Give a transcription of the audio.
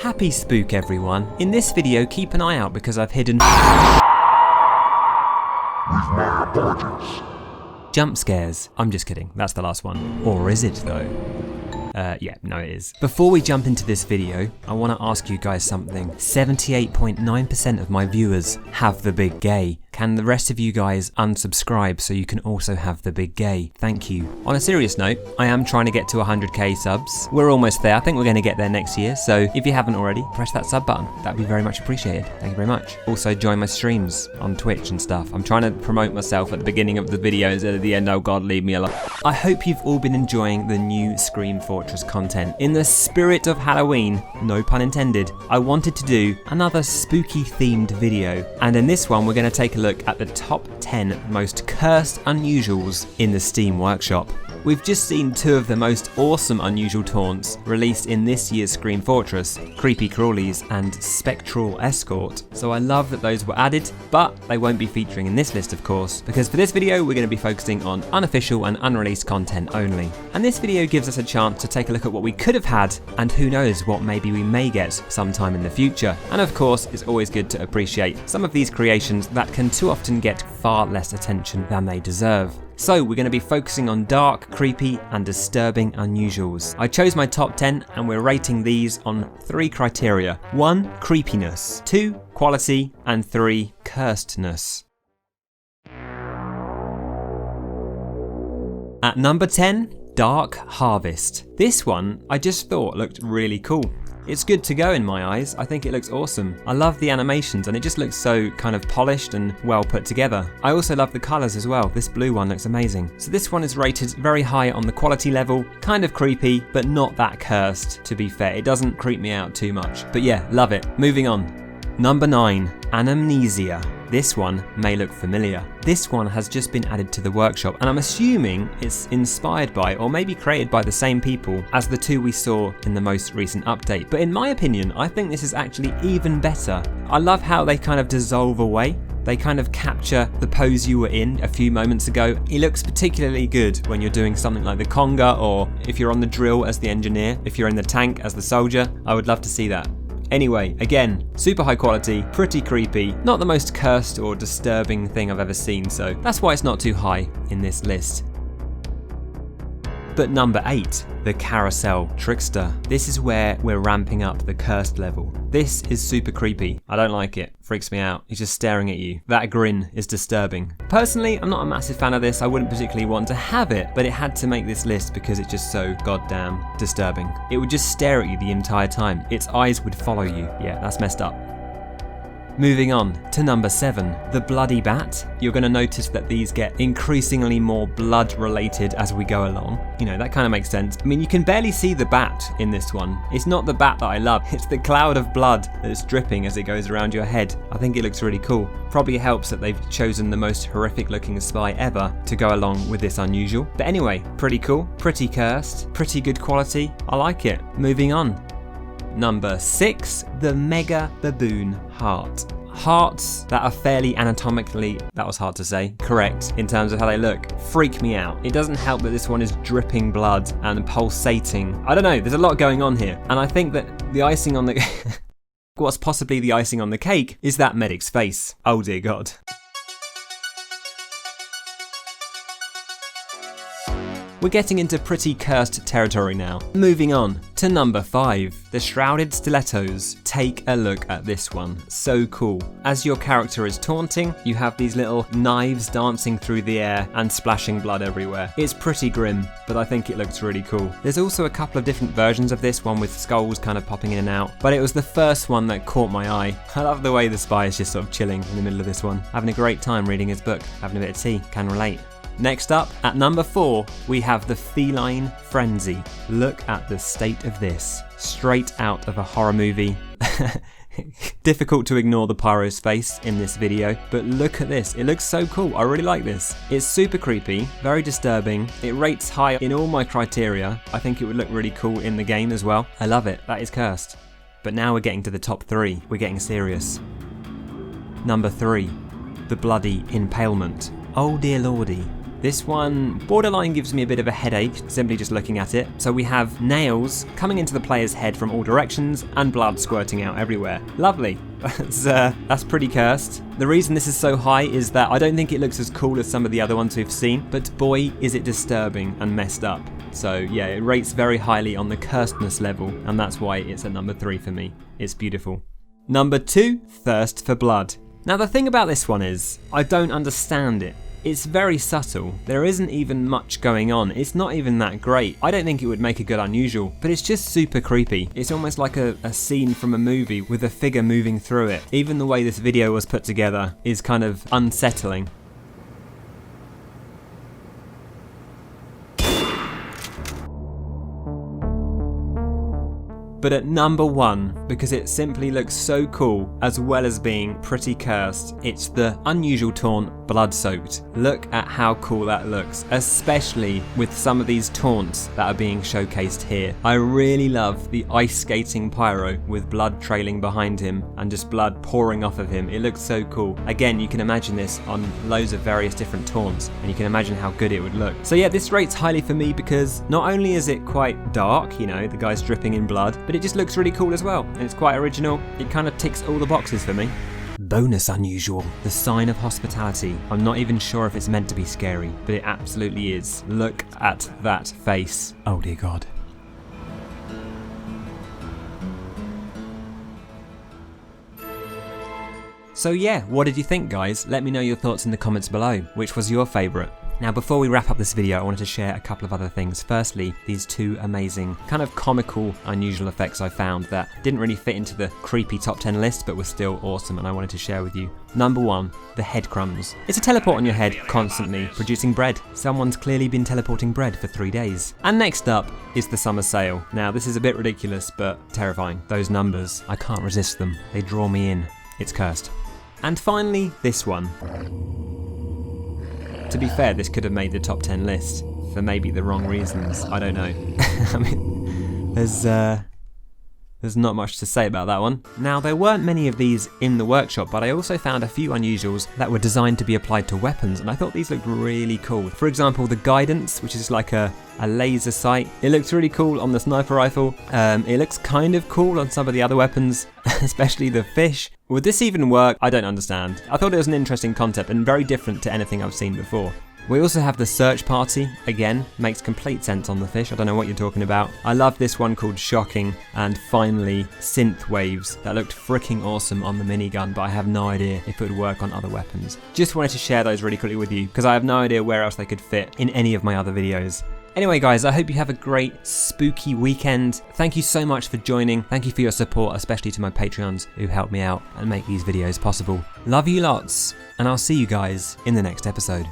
Happy spook everyone. In this video keep an eye out because I've hidden jump scares. I'm just kidding, that's the last one. Or is it though? Yeah, no it is. Before we jump into this video, I want to ask you guys something. 78.9% of my viewers have the big gay. Can the rest of you guys unsubscribe so you can also have the big gay? Thank you. On a serious note, I am trying to get to 100k subs. We're almost there. I think we're going to get there next year. So if you haven't already, press that sub button. That'd be very much appreciated. Thank you very much. Also join my streams on Twitch and stuff. I'm trying to promote myself at the beginning of the videos and at the end, oh God, leave me alone. I hope you've all been enjoying the new Scream Fortress content. In the spirit of Halloween, no pun intended, I wanted to do another spooky themed video. And in this one, we're going to take a look at the top 10 most cursed unusuals in the Steam Workshop. We've just seen two of the most awesome unusual taunts released in this year's Scream Fortress, Creepy Crawlies and Spectral Escort. So I love that those were added, but they won't be featuring in this list of course, because for this video we're going to be focusing on unofficial and unreleased content only. And this video gives us a chance to take a look at what we could have had, and who knows what maybe we may get sometime in the future. And of course it's always good to appreciate some of these creations that can too often get far less attention than they deserve. So we're going to be focusing on dark, creepy and disturbing unusuals. I chose my top 10 and we're rating these on 3 criteria. 1. Creepiness. 2. Quality. And 3. Cursedness. At number 10, Dark Harvest. This one I just thought looked really cool. It's good to go in my eyes. I think it looks awesome. I love the animations and it just looks so kind of polished and well put together. I also love the colours as well. This blue one looks amazing. So this one is rated very high on the quality level, kind of creepy, but not that cursed to be fair. It doesn't creep me out too much. But yeah, love it. Moving on. Number 9, Anamnesis. This one may look familiar. This one has just been added to the workshop and I'm assuming it's inspired by or maybe created by the same people as the two we saw in the most recent update. But in my opinion, I think this is actually even better. I love how they kind of dissolve away. They kind of capture the pose you were in a few moments ago. It looks particularly good when you're doing something like the conga, or if you're on the drill as the engineer, if you're in the tank as the soldier. I would love to see that. Anyway, again, super high quality, pretty creepy, not the most cursed or disturbing thing I've ever seen, so that's why it's not too high in this list. But number 8, the Carousel Trickster. This is where we're ramping up the cursed level. This is super creepy. I don't like it. Freaks me out. He's just staring at you. That grin is disturbing. Personally, I'm not a massive fan of this. I wouldn't particularly want to have it, but it had to make this list because it's just so goddamn disturbing. It would just stare at you the entire time. Its eyes would follow you. Yeah, that's messed up. Moving on to number 7, the Bloody Bat. You're going to notice that these get increasingly more blood related as we go along. You know, that kind of makes sense. I mean, you can barely see the bat in this one. It's not the bat that I love, it's the cloud of blood that's dripping as it goes around your head. I think it looks really cool. Probably helps that they've chosen the most horrific looking spy ever to go along with this unusual. But anyway, pretty cool, pretty cursed, pretty good quality. I like it. Moving on. Number 6, the Mega Baboon Heart. Hearts that are fairly anatomically, that was hard to say, correct in terms of how they look, freak me out. It doesn't help that this one is dripping blood and pulsating. I don't know, there's a lot going on here. And I think that the icing on the... what's possibly the icing on the cake is that medic's face. Oh dear God. We're getting into pretty cursed territory now. Moving on to number 5, the Shrouded Stilettos. Take a look at this one. So cool. As your character is taunting, you have these little knives dancing through the air and splashing blood everywhere. It's pretty grim, but I think it looks really cool. There's also a couple of different versions of this, one with skulls kind of popping in and out, but it was the first one that caught my eye. I love the way the spy is just sort of chilling in the middle of this one, having a great time reading his book, having a bit of tea, can relate. Next up, at number 4, we have the Feline Frenzy. Look at the state of this. Straight out of a horror movie. Difficult to ignore the pyro's face in this video, but look at this. It looks so cool. I really like this. It's super creepy, very disturbing. It rates high in all my criteria. I think it would look really cool in the game as well. I love it. That is cursed. But now we're getting to the top 3. We're getting serious. Number 3, the bloody Impalement. Oh dear lordy. This one borderline gives me a bit of a headache, simply just looking at it. So we have nails coming into the player's head from all directions and blood squirting out everywhere. Lovely. That's pretty cursed. The reason this is so high is that I don't think it looks as cool as some of the other ones we've seen, but boy is it disturbing and messed up. So yeah, it rates very highly on the cursedness level, and that's why it's at number 3 for me. It's beautiful. Number 2, Thirst for Blood. Now the thing about this one is, I don't understand it. It's very subtle. There isn't even much going on. It's not even that great. I don't think it would make a good unusual, but it's just super creepy. It's almost like a scene from a movie with a figure moving through it. Even the way this video was put together is kind of unsettling. But at number 1, because it simply looks so cool, as well as being pretty cursed, it's the unusual taunt Bloodsoaked. Look at how cool that looks, especially with some of these taunts that are being showcased here. I really love the ice skating pyro with blood trailing behind him and just blood pouring off of him. It looks so cool. Again, you can imagine this on loads of various different taunts, and you can imagine how good it would look. So yeah, this rates highly for me because not only is it quite dark, you know, the guy's dripping in blood, but it just looks really cool as well, and it's quite original. It kind of ticks all the boxes for me. Bonus unusual, the sign of hospitality. I'm not even sure if it's meant to be scary, but it absolutely is. Look at that face. Oh dear God. So yeah, what did you think, guys? Let me know your thoughts in the comments below. Which was your favourite? Now before we wrap up this video, I wanted to share a couple of other things. Firstly, these 2 amazing, kind of comical, unusual effects I found that didn't really fit into the creepy top 10 list, but were still awesome and I wanted to share with you. Number 1, the head crumbs. It's a teleport on your head, constantly producing bread. Someone's clearly been teleporting bread for 3 days. And next up is the summer sale. Now this is a bit ridiculous, but terrifying. Those numbers, I can't resist them. They draw me in. It's cursed. And finally, this one. To be fair, this could have made the top 10 list for maybe the wrong reasons. I don't know. I mean, there's not much to say about that one. Now, there weren't many of these in the workshop, but I also found a few unusuals that were designed to be applied to weapons, and I thought these looked really cool. For example, the guidance, which is like a laser sight. It looks really cool on the sniper rifle. It looks kind of cool on some of the other weapons, especially the fish. Would this even work? I don't understand. I thought it was an interesting concept and very different to anything I've seen before. We also have the search party. Again, makes complete sense on the fish. I don't know what you're talking about. I love this one called Shocking. And finally, synth waves. That looked freaking awesome on the minigun, but I have no idea if it would work on other weapons. Just wanted to share those really quickly with you because I have no idea where else they could fit in any of my other videos. Anyway guys, I hope you have a great spooky weekend. Thank you so much for joining. Thank you for your support, especially to my Patreons who help me out and make these videos possible. Love you lots, and I'll see you guys in the next episode.